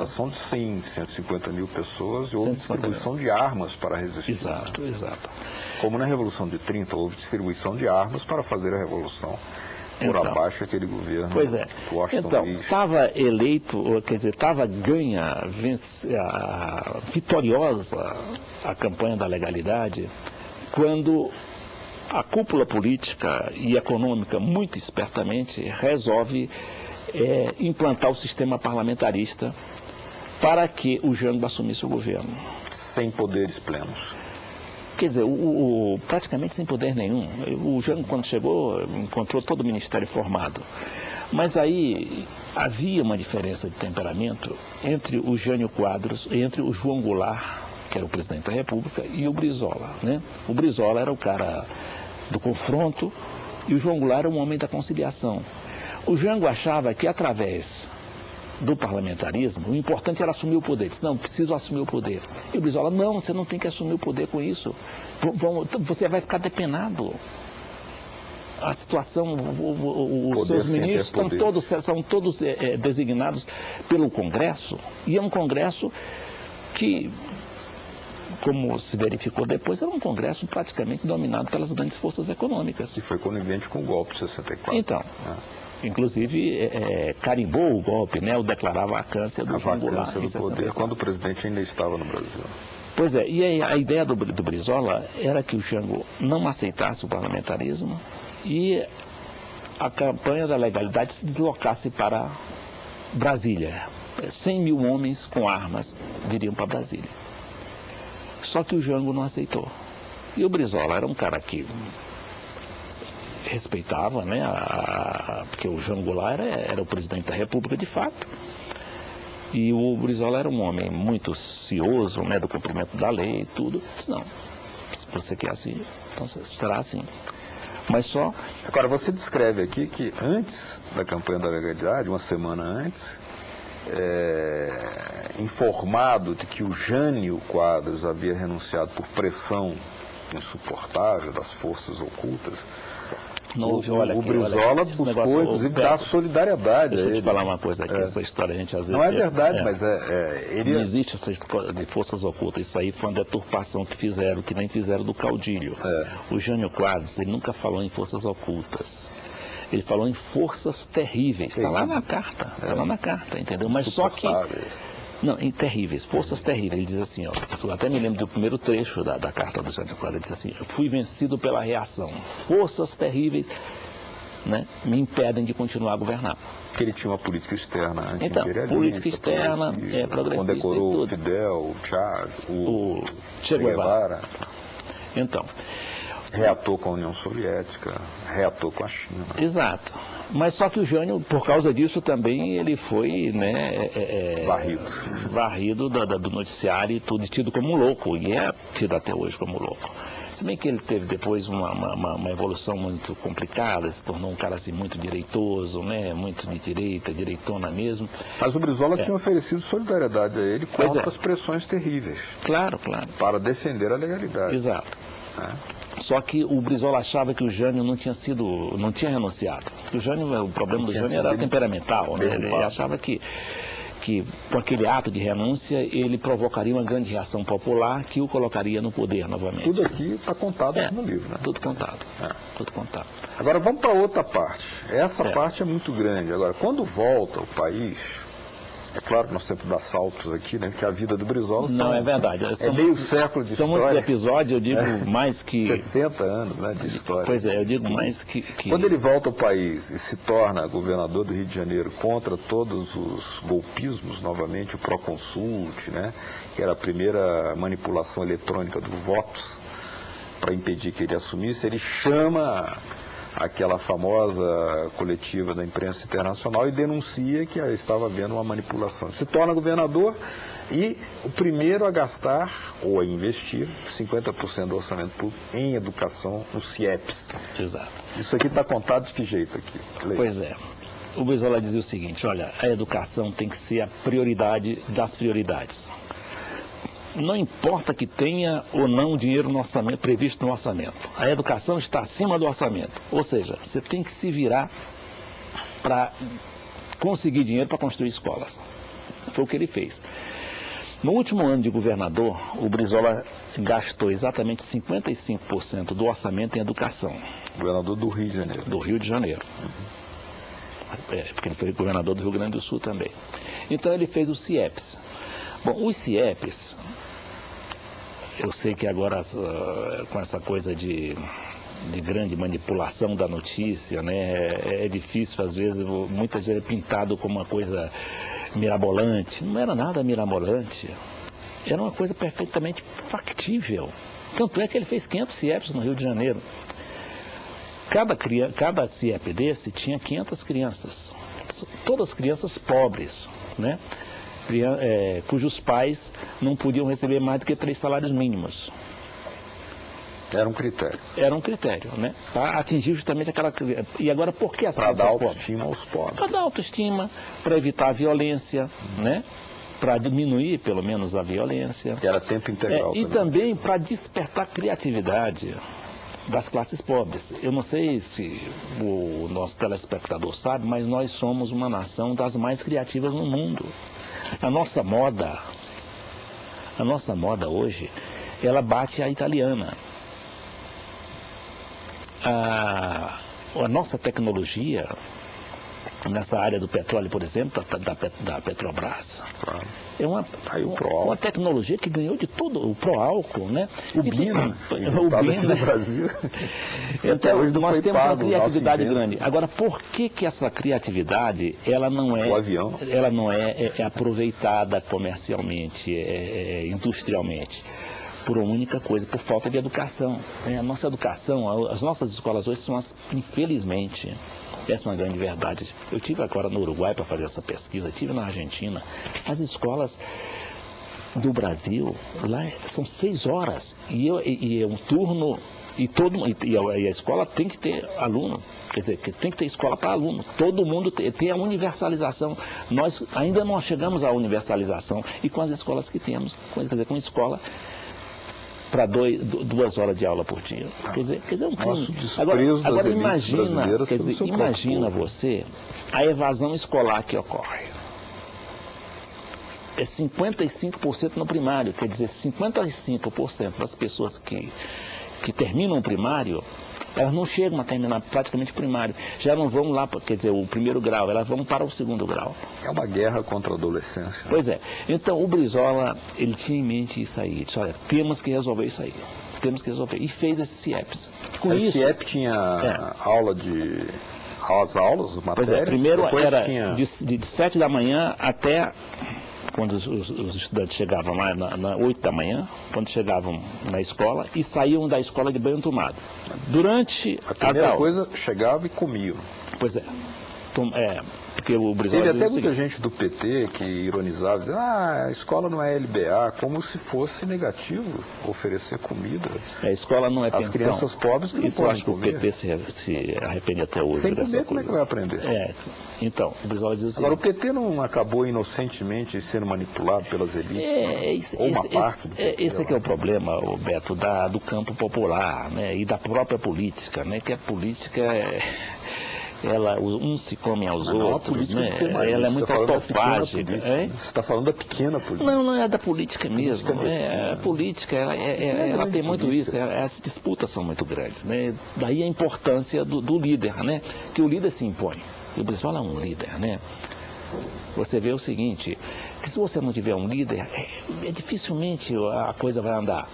São de 100, 150 mil pessoas e houve distribuição de armas para resistir. Exato, exato. Como na Revolução de 30, houve distribuição de armas para fazer a Revolução por abaixo aquele governo. Pois é. Então, estava eleito, quer dizer, estava vitoriosa a campanha da legalidade quando a cúpula política e econômica, muito espertamente, resolve implantar o sistema parlamentarista para que o Jango assumisse o governo. Sem poderes plenos. Quer dizer, praticamente sem poder nenhum. O Jango, quando chegou, encontrou todo o ministério formado. Mas aí havia uma diferença de temperamento entre o Jânio Quadros, entre o João Goulart, que era o presidente da República, e o Brizola, né? O Brizola era o cara do confronto e o João Goulart era um homem da conciliação. O Jango achava que, através do parlamentarismo, o importante era assumir o poder. Disse, não, preciso assumir o poder. E o Brizola, não, você não tem que assumir o poder com isso. Você vai ficar depenado. A situação, os seus ministros são todos designados pelo Congresso, e é um Congresso que, como se verificou depois, era um Congresso praticamente dominado pelas grandes forças econômicas. E foi conivente com o golpe de 64. Então, inclusive carimbou o golpe, né? O declarava a vacância do João Goulart. Do poder, quando o presidente ainda estava no Brasil. Pois é, e a ideia do Brizola era que o Jango não aceitasse o parlamentarismo e a campanha da legalidade se deslocasse para Brasília. 100 mil homens com armas viriam para Brasília. Só que o Jango não aceitou. E o Brizola era um cara que respeitava, né, porque o João Goulart era o presidente da República de fato, e o Brizola era um homem muito cioso, né, do cumprimento da lei e tudo. Disse, não, se você quer assim, então será assim. Mas só... Agora, você descreve aqui que antes da campanha da legalidade, uma semana antes, informado de que o Jânio Quadros havia renunciado por pressão insuportável das forças ocultas, o Brizola buscou, inclusive, dar solidariedade. Deixa eu te falar uma coisa aqui, essa história a gente às vezes... Não é verdade, mas ele... Não existe essa história de forças ocultas, isso aí foi uma deturpação que fizeram, que nem fizeram do caudilho. O Jânio Quadros, ele nunca falou em forças ocultas. Ele falou em forças terríveis, está lá na carta, está lá na carta, entendeu? Mas só que... Não, em terríveis, forças terríveis. Ele diz assim, ó, eu até me lembro do primeiro trecho da carta do Jânio Quadros, ele diz assim, eu fui vencido pela reação, forças terríveis, né, me impedem de continuar a governar. Porque ele tinha uma política externa anti-imperialista. Então, política externa, progressista. Condecorou o Fidel, o Chávez, o Che Guevara. Então... Reatou com a União Soviética, reatou com a China. Exato. Mas só que o Jânio, por causa disso também, ele foi, né, varrido do noticiário e tudo, tido como louco, e é tido até hoje como louco. Se bem que ele teve depois uma evolução muito complicada, se tornou um cara assim muito direitoso, né, muito de direita, direitona mesmo. Mas o Brizola tinha oferecido solidariedade a ele contra as pressões terríveis. Claro, claro. Para defender a legalidade. Exato. Só que o Brizola achava que o Jânio não tinha renunciado. O problema do Jânio era temperamental, né? Ele achava que com aquele ato de renúncia ele provocaria uma grande reação popular que o colocaria no poder novamente. Tudo aqui está contado no livro, né? Tudo contado. Tudo contado. Agora vamos para outra parte. Essa parte é muito grande. Agora, quando volta o país... É claro que nós temos que dar saltos aqui, né? Que a vida do Brizola é verdade. É meio século de história. São muitos episódios, eu digo mais que... 60 anos, né, de história. Pois é, eu digo mais que... Quando ele volta ao país e se torna governador do Rio de Janeiro contra todos os golpismos, novamente, o Proconsult, né? Que era a primeira manipulação eletrônica do voto para impedir que ele assumisse, ele chama... aquela famosa coletiva da imprensa internacional e denuncia que estava havendo uma manipulação. Se torna governador e o primeiro a gastar ou a investir 50% do orçamento público em educação no CIEPS. Exato. Isso aqui está contado de que jeito aqui? Pois é. O Brizola dizia o seguinte, olha, a educação tem que ser a prioridade das prioridades. Não importa que tenha ou não dinheiro no orçamento, previsto no orçamento. A educação está acima do orçamento. Ou seja, você tem que se virar para conseguir dinheiro para construir escolas. Foi o que ele fez. No último ano de governador, o Brizola gastou exatamente 55% do orçamento em educação. Governador do Rio de Janeiro. Do Rio de Janeiro. Porque ele foi governador do Rio Grande do Sul também. Então ele fez os CIEPs. Bom, os CIEPs, eu sei que agora com essa coisa de grande manipulação da notícia, né, é difícil, às vezes, muitas vezes é pintado como uma coisa mirabolante. Não era nada mirabolante, era uma coisa perfeitamente factível. Tanto é que ele fez 500 CIEPs no Rio de Janeiro. Cada CIEP desse tinha 500 crianças, todas crianças pobres, né, cujos pais não podiam receber mais do que 3 salários mínimos. Era um critério. Era um critério, né? Para atingir justamente aquela... E agora, por que as crianças pobres? Para dar autoestima aos pobres. Para dar autoestima, para evitar a violência, né? Para diminuir, pelo menos, a violência. E era tempo integral. E também para despertar a criatividade das classes pobres. Eu não sei se o nosso telespectador sabe, mas nós somos uma nação das mais criativas no mundo. A nossa moda hoje, ela bate a italiana. A nossa tecnologia, nessa área do petróleo, por exemplo, da Petrobras, Claro. é uma tecnologia que ganhou de tudo, o pró-álcool, né? O Bina, o Bina. No Brasil. Então, nós temos uma criatividade grande. Agora, por que essa criatividade, ela não é aproveitada comercialmente, industrialmente? Por uma única coisa, por falta de educação. A nossa educação, as nossas escolas hoje são, infelizmente, essa é uma grande verdade. Eu estive agora no Uruguai para fazer essa pesquisa, estive na Argentina. As escolas do Brasil, lá são 6 horas, e é um turno, e a escola tem que ter aluno. Quer dizer, que tem que ter escola para aluno. Todo mundo tem a universalização. Nós ainda não chegamos à universalização. E com as escolas que temos, quer dizer, com escola para 2 horas de aula por dia. Quer dizer é um crime. Agora imagina você a evasão escolar que ocorre. É 55% no primário, quer dizer, 55% das pessoas que terminam o primário, elas não chegam a terminar praticamente o primário. Já não vão lá, quer dizer, o primeiro grau, elas vão para o 2º grau. É uma guerra contra a adolescência. Pois é. Então, o Brizola, ele tinha em mente isso aí. Ele disse, olha, temos que resolver isso aí. Temos que resolver. E fez esses CIEPs. Com isso, CIEP tinha as aulas, matérias? Pois é, primeiro era tinha... de 7 da manhã até... Quando os estudantes chegavam lá, 8 da manhã, quando chegavam na escola, e saíam da escola de banho tomado. Durante a primeira coisa, chegava e comiam. Pois é. Porque o Brizola teve até muita gente do PT que ironizava, dizendo, a escola não é LBA, como se fosse negativo oferecer comida. A escola não é pensão. As crianças pobres que não Isso eu acho que o PT se arrepende até hoje. Sem comer, como é que vai aprender? Então, o Brizola diz assim... Agora, o PT não acabou inocentemente sendo manipulado pelas elites? Esse é que é o problema, Beto, do campo popular, né, e da própria política, né, que a política uns se comem aos outros, né? Ela é muito autofágica. Você está falando da pequena política. Não é da política mesmo. A política, ela tem muito isso, as disputas são muito grandes, né? Daí a importância do líder, né? Que o líder se impõe. E o Brizola é um líder, né? Você vê o seguinte, que se você não tiver um líder, dificilmente a coisa vai andar.